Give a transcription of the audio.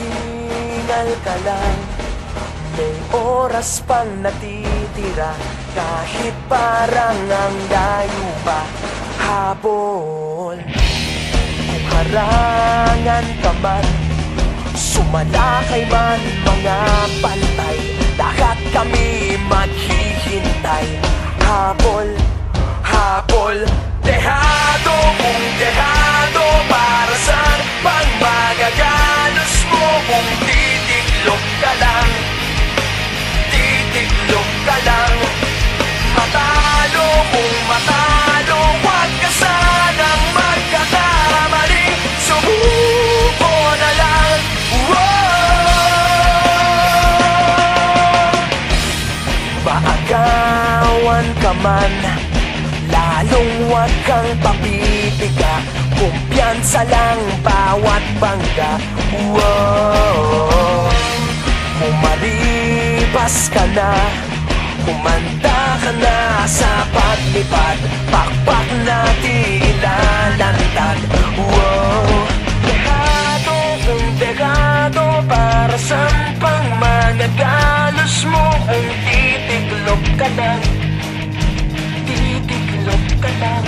Maghingal ka lang, may oras pang natitira. Kahit parang ang layo pa, habol. Kung harangan ka man, sumalakay man mga pantay, lahat kami maghihintay. Habol, habol, dehado kung dehado, para saan pang magagalos mo? Kung titiklop ka lang, titiklop ka lang. Matalo kung matalo, huwag ka sanang magkakamali. Subuko na lang. Maagawan ka man, lalong huwag kang papipiga. Kumpiyansa lang bawat bangga. Kung maripas ka na, kumanda ka na sa paglipad, pakpak natin ilalantad. Dehado kung dehado, para saan pang magagalos mo? Kung titiklop ka lang, titiklop ka lang.